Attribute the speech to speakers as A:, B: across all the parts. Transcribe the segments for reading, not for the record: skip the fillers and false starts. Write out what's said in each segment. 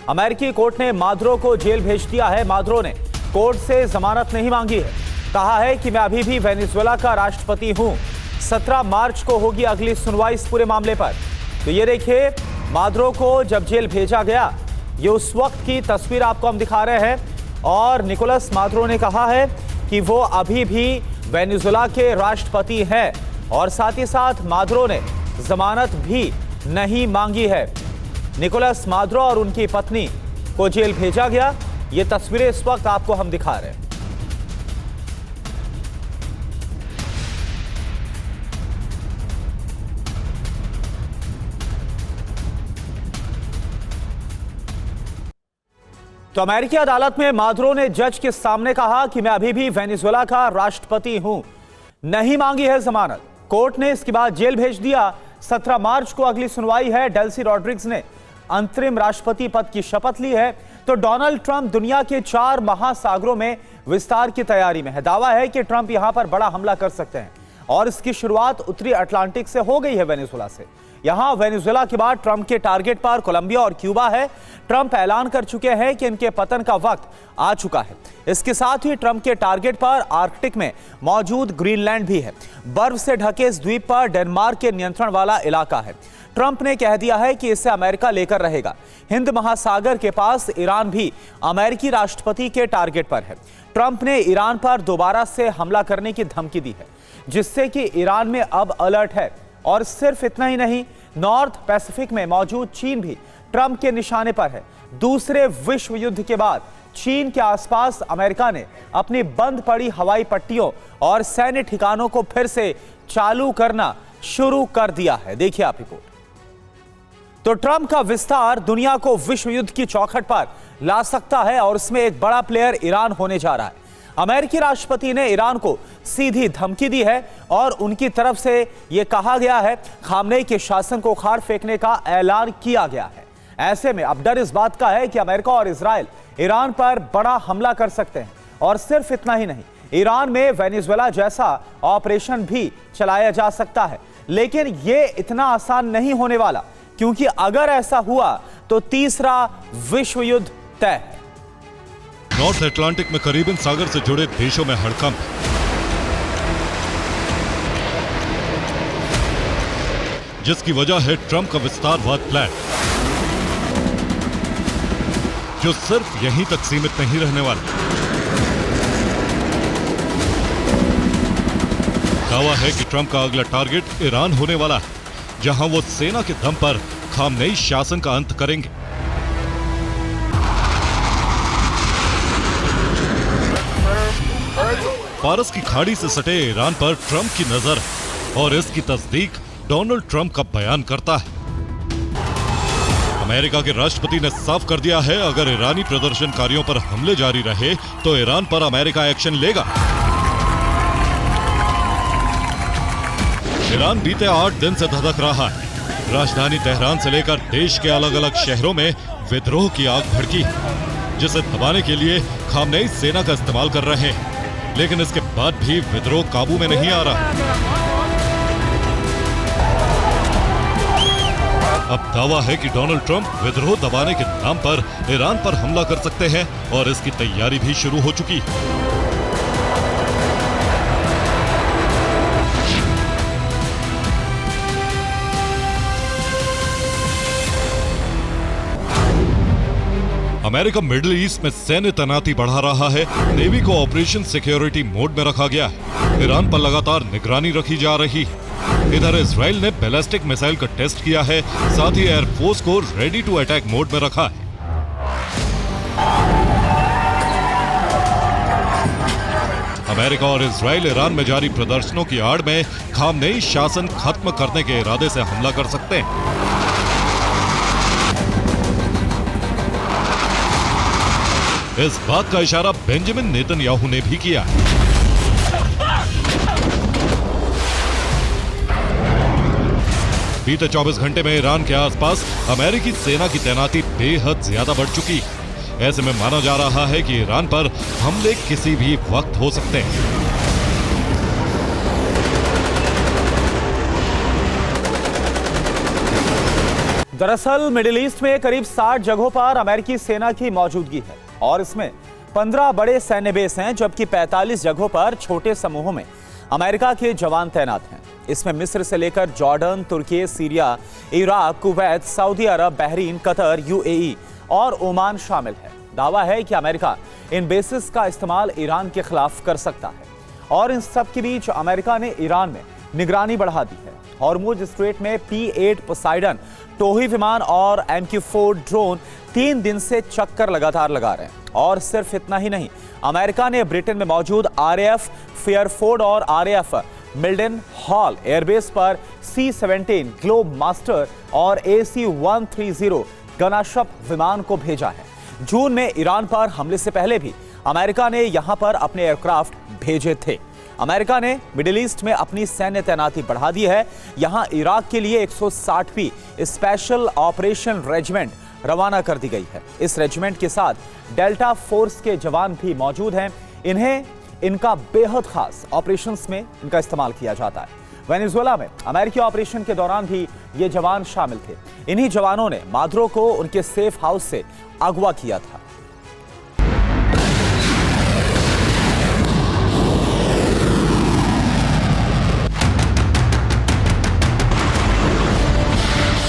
A: अमेरिकी कोर्ट ने मादुरो को जेल भेज दिया है। मादुरो ने कोर्ट से जमानत नहीं मांगी है। कहा है कि मैं अभी भी वेनेजुएला का राष्ट्रपति हूं। 17 मार्च को होगी अगली सुनवाई इस पूरे मामले पर। तो ये देखिए, मादुरो को जब जेल भेजा गया, ये उस वक्त की तस्वीर आपको हम दिखा रहे हैं। और निकोलस मादुरो ने कहा है कि वो अभी भी वेनेजुएला के राष्ट्रपति हैं और साथ ही साथ मादुरो ने जमानत भी नहीं मांगी है। निकोलस मादुरो और उनकी पत्नी को जेल भेजा गया। ये तस्वीरें इस वक्त आपको हम दिखा रहे हैं। तो अमेरिकी अदालत में मादुरो ने जज के सामने कहा कि मैं अभी भी वेनेजुएला का राष्ट्रपति हूं। नहीं मांगी है जमानत। कोर्ट ने इसके बाद जेल भेज दिया। 17 मार्च को अगली सुनवाई है। डेल्सी रॉड्रिग्स ने अंतरिम राष्ट्रपति पद की शपथ ली है। तो डोनाल्ड ट्रंप दुनिया के 4 महासागरों में विस्तार की तैयारी में है। दावा है कि ट्रंप यहां पर बड़ा हमला कर सकते हैं और इसकी शुरुआत उत्तरी अटलांटिक से हो गई है, वेनेजुएला से। यहां वेनेजुएला के बाद ट्रंप के टारगेट पर कोलंबिया और क्यूबा है। ट्रंप ऐलान कर चुके हैं कि इनके पतन का वक्त आ चुका है। इसके साथ ही ट्रंप के टारगेट पर आर्कटिक में मौजूद ग्रीनलैंड भी है। बर्फ से ढके इस द्वीप पर डेनमार्क के नियंत्रण वाला इलाका है। ट्रंप ने कह दिया है कि इसे अमेरिका लेकर रहेगा। हिंद महासागर के पास ईरान भी अमेरिकी राष्ट्रपति के टारगेट पर है। ट्रंप ने ईरान पर दोबारा से हमला करने की धमकी दी है, जिससे कि ईरान में अब अलर्ट है। और सिर्फ इतना ही नहीं, नॉर्थ पैसिफिक में मौजूद चीन भी ट्रंप के निशाने पर है। दूसरे विश्व युद्ध के बाद चीन के आसपास अमेरिका ने अपनी बंद पड़ी हवाई पट्टियों और सैन्य ठिकानों को फिर से चालू करना शुरू कर दिया है। देखिए आप रिपोर्ट। तो ट्रंप का विस्तार दुनिया को विश्व युद्ध की चौखट पर ला सकता है और इसमें एक बड़ा प्लेयर ईरान होने जा रहा है। अमेरिकी राष्ट्रपति ने ईरान को सीधी धमकी दी है और उनकी तरफ से यह कहा गया है, खामनेई के शासन को उखाड़ फेंकने का ऐलान किया गया है। ऐसे में अब डर इस बात का है कि अमेरिका और इजराइल ईरान पर बड़ा हमला कर सकते हैं। और सिर्फ इतना ही नहीं, ईरान में वेनेजुएला जैसा ऑपरेशन भी चलाया जा सकता है। लेकिन यह इतना आसान नहीं होने वाला, क्योंकि अगर ऐसा हुआ तो तीसरा विश्व युद्ध तय।
B: नॉर्थ अटलांटिक में करीबन सागर से जुड़े देशों में हड़कंप, जिसकी वजह है ट्रंप का विस्तारवाद प्लान, जो सिर्फ यहीं तक सीमित नहीं रहने वाला। दावा है कि ट्रंप का अगला टारगेट ईरान होने वाला है, जहां वो सेना के दम पर खामनेई शासन का अंत करेंगे। फारस की खाड़ी से सटे ईरान पर ट्रंप की नजर और इसकी तस्दीक डोनाल्ड ट्रंप का बयान करता है। अमेरिका के राष्ट्रपति ने साफ कर दिया है, अगर ईरानी प्रदर्शनकारियों पर हमले जारी रहे तो ईरान पर अमेरिका एक्शन लेगा। ईरान बीते 8 दिन से धधक रहा है। राजधानी तेहरान से लेकर देश के अलग अलग शहरों में विद्रोह की आग भड़की, जिसे दबाने के लिए खामनेई सेना का इस्तेमाल कर रहे हैं। लेकिन इसके बाद भी विद्रोह काबू में नहीं आ रहा। अब दावा है कि डोनाल्ड ट्रंप विद्रोह दबाने के नाम पर ईरान पर हमला कर सकते हैं और इसकी तैयारी भी शुरू हो चुकी है। अमेरिका मिडिल ईस्ट में सैन्य तैनाती बढ़ा रहा है। नेवी को ऑपरेशन सिक्योरिटी मोड में रखा गया है। ईरान पर लगातार निगरानी रखी जा रही है। इधर इजराइल ने बैलिस्टिक मिसाइल का टेस्ट किया है, साथ ही एयरफोर्स को रेडी टू अटैक मोड में रखा है। अमेरिका और इजराइल ईरान में जारी प्रदर्शनों की आड़ में खामनेई शासन खत्म करने के इरादे से हमला कर सकते हैं। इस बात का इशारा बेंजामिन नेतन्याहू ने भी किया। बीते 24 घंटे में ईरान के आसपास अमेरिकी सेना की तैनाती बेहद ज्यादा बढ़ चुकी है। ऐसे में माना जा रहा है कि ईरान पर हमले किसी भी वक्त हो सकते हैं।
A: दरअसल मिडिल ईस्ट में करीब 60 जगहों पर अमेरिकी सेना की मौजूदगी है और इसमें 15 बड़े सैन्य बेस हैं, जबकि 45 जगहों पर छोटे समूहों में अमेरिका के जवान तैनात हैं। इसमें मिस्र से लेकर जॉर्डन, तुर्की, सीरिया, इराक, कुवैत, सऊदी अरब, बहरीन, कतर, यूएई और ओमान शामिल है। दावा है कि अमेरिका इन बेसिस का इस्तेमाल ईरान के खिलाफ कर सकता है और इन सब के बीच अमेरिका ने ईरान में निगरानी बढ़ा दी है। हॉर्मुज स्ट्रेट में P-8 पोसाइडन टोही विमान और MQ-4 ड्रोन 3 दिन से चक्कर लगातार लगा रहे हैं। और सिर्फ इतना ही नहीं, अमेरिका ने ब्रिटेन में मौजूद RAF फेयरफोर्ड और RAF मिल्डन हॉल एयरबेस पर C-17 ग्लोब मास्टर और AC-130 गनाशप विमान को भेजा है। जून में ईरान पर हमले से पहले भी अमेरिका ने यहां पर अपने एयरक्राफ्ट भेजे थे। अमेरिका ने मिडिल ईस्ट में अपनी सैन्य तैनाती बढ़ा दी है। यहां इराक के लिए 160वीं स्पेशल ऑपरेशन रेजिमेंट रवाना कर दी गई है। इस रेजिमेंट के साथ डेल्टा फोर्स के जवान भी मौजूद हैं। इनका बेहद खास ऑपरेशंस में इनका इस्तेमाल किया जाता है। वेनेजुएला में अमेरिकी ऑपरेशन के दौरान भी ये जवान शामिल थे। इन्हीं जवानों ने मादुरो को उनके सेफ हाउस से अगवा किया था।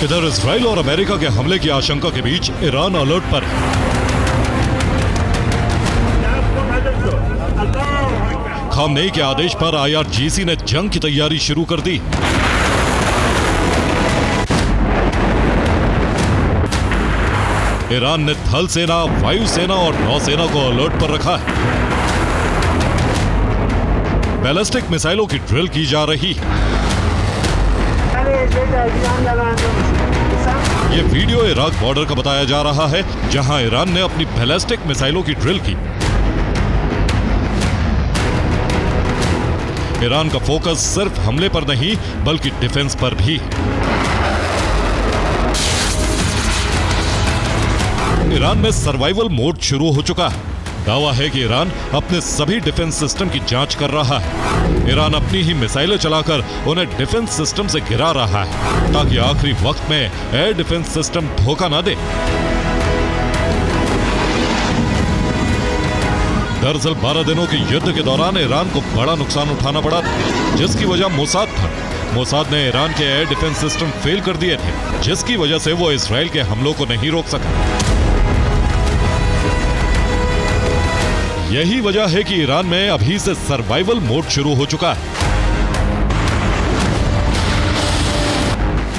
B: इधर इजराइल और अमेरिका के हमले की आशंका के बीच ईरान अलर्ट पर है। खामनेई के आदेश पर IRGC ने जंग की तैयारी शुरू कर दी। ईरान ने थल सेना, वायुसेना और नौसेना को अलर्ट पर रखा है। बैलिस्टिक मिसाइलों की ड्रिल की जा रही है। ये वीडियो इराक बॉर्डर का बताया जा रहा है, जहां ईरान ने अपनी बैलिस्टिक मिसाइलों की ड्रिल की। ईरान का फोकस सिर्फ हमले पर नहीं बल्कि डिफेंस पर भी है। ईरान में सर्वाइवल मोड शुरू हो चुका है। दावा है कि ईरान अपने सभी डिफेंस सिस्टम की जांच कर रहा है। ईरान अपनी ही मिसाइलें चलाकर उन्हें डिफेंस सिस्टम से गिरा रहा है ताकि आखिरी वक्त में एयर डिफेंस सिस्टम धोखा ना दे। दरअसल 12 दिनों के युद्ध के दौरान ईरान को बड़ा नुकसान उठाना पड़ा था, जिसकी वजह मोसाद था। मोसाद ने ईरान के एयर डिफेंस सिस्टम फेल कर दिए थे, जिसकी वजह से वो इसराइल के हमलों को नहीं रोक सका। यही वजह है कि ईरान में अभी से सर्वाइवल मोड शुरू हो चुका है।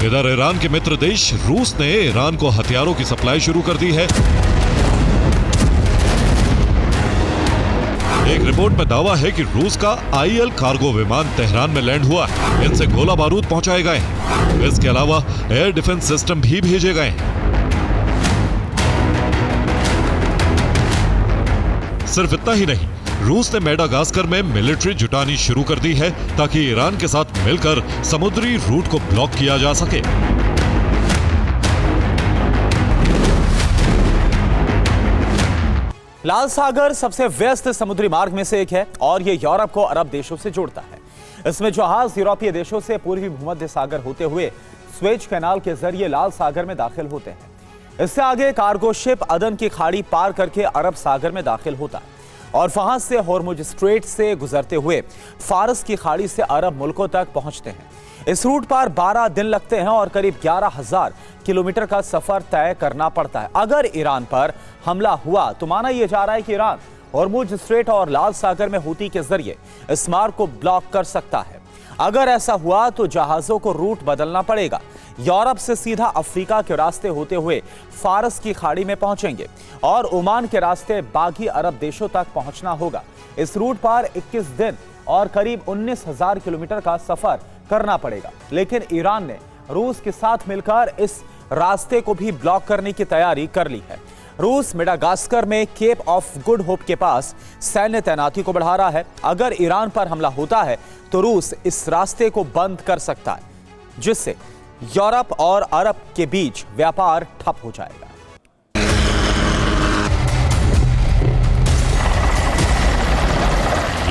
B: इधर ईरान के मित्र देश रूस ने ईरान को हथियारों की सप्लाई शुरू कर दी है। एक रिपोर्ट में दावा है कि रूस का IL कार्गो विमान तेहरान में लैंड हुआ है। इनसे गोला बारूद पहुंचाए गए हैं। इसके अलावा एयर डिफेंस सिस्टम भी भेजे गए हैं। सिर्फ इतना ही नहीं, रूस ने मेडागास्कर में मिलिट्री जुटानी शुरू कर दी है ताकि ईरान के साथ मिलकर समुद्री रूट को ब्लॉक किया जा सके।
A: लाल सागर सबसे व्यस्त समुद्री मार्ग में से एक है और यह यूरोप को अरब देशों से जोड़ता है। इसमें जहाज यूरोपीय देशों से पूर्वी भूमध्य सागर होते हुए स्वेज कैनाल के जरिए लाल सागर में दाखिल होते हैं। इससे आगे कार्गो शिप अदन की खाड़ी पार करके अरब सागर में दाखिल होता है और वहां से हॉर्मुज स्ट्रेट से गुजरते हुए फारस की खाड़ी से अरब मुल्कों तक पहुंचते हैं। इस रूट पर 12 दिन लगते हैं और करीब 11,000 किलोमीटर का सफर तय करना पड़ता है। अगर ईरान पर हमला हुआ तो माना यह जा रहा है कि ईरान हॉर्मुज स्ट्रेट और लाल सागर में हूती के जरिए इस मार्ग को ब्लॉक कर सकता है। अगर ऐसा हुआ तो जहाजों को रूट बदलना पड़ेगा। यूरोप से सीधा अफ्रीका के रास्ते होते हुए फारस की खाड़ी में पहुंचेंगे और ओमान के रास्ते बाकी अरब देशों तक पहुंचना होगा। इस रूट पर 21 दिन और करीब 19,000 किलोमीटर का सफर करना पड़ेगा। लेकिन ईरान ने रूस के साथ मिलकर इस रास्ते को भी ब्लॉक करने की तैयारी कर ली है। रूस मेडागास्कर में केप ऑफ गुड होप के पास सैन्य तैनाती को बढ़ा रहा है। अगर ईरान पर हमला होता है तो रूस इस रास्ते को बंद कर सकता है, जिससे यूरोप और अरब के बीच व्यापार ठप हो जाएगा।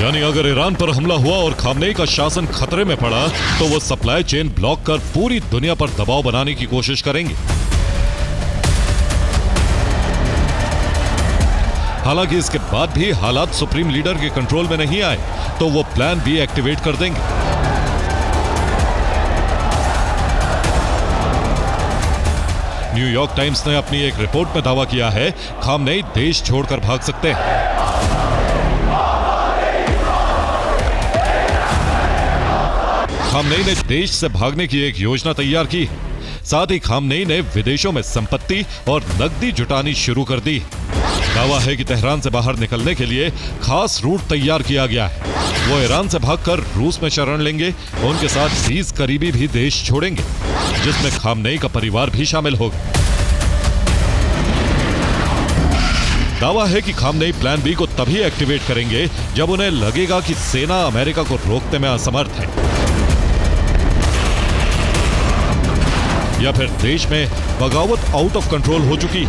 B: यानी अगर ईरान पर हमला हुआ और खामनेई का शासन खतरे में पड़ा तो वो सप्लाई चेन ब्लॉक कर पूरी दुनिया पर दबाव बनाने की कोशिश करेंगे। हालांकि इसके बाद भी हालात सुप्रीम लीडर के कंट्रोल में नहीं आए तो वो प्लान बी एक्टिवेट कर देंगे। न्यूयॉर्क टाइम्स ने अपनी एक रिपोर्ट में दावा किया है खामनेई देश छोड़कर भाग सकते हैं। खामनेई ने देश से भागने की एक योजना तैयार की। साथ ही खामनेई ने विदेशों में संपत्ति और नकदी जुटानी शुरू कर दी। दावा है कि तेहरान से बाहर निकलने के लिए खास रूट तैयार किया गया है। वो ईरान से भागकर रूस में शरण लेंगे। उनके साथ 20 करीबी भी देश छोड़ेंगे, जिसमें खामनेई का परिवार भी शामिल होगा। दावा है कि खामनेई प्लान बी को तभी एक्टिवेट करेंगे जब उन्हें लगेगा कि सेना अमेरिका को रोकने में असमर्थ है, या फिर देश में बगावत आउट ऑफ कंट्रोल हो चुकी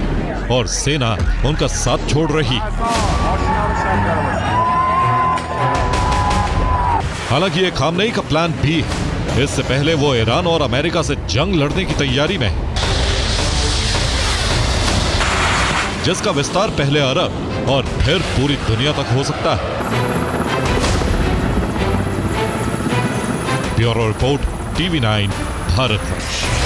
B: और सेना उनका साथ छोड़ रही। हालांकि ये खामनेई का प्लान बी है। इससे पहले वो ईरान और अमेरिका से जंग लड़ने की तैयारी में है, जिसका विस्तार पहले अरब और फिर पूरी दुनिया तक हो सकता है। Bureau report, TV9 Bharatvarsh.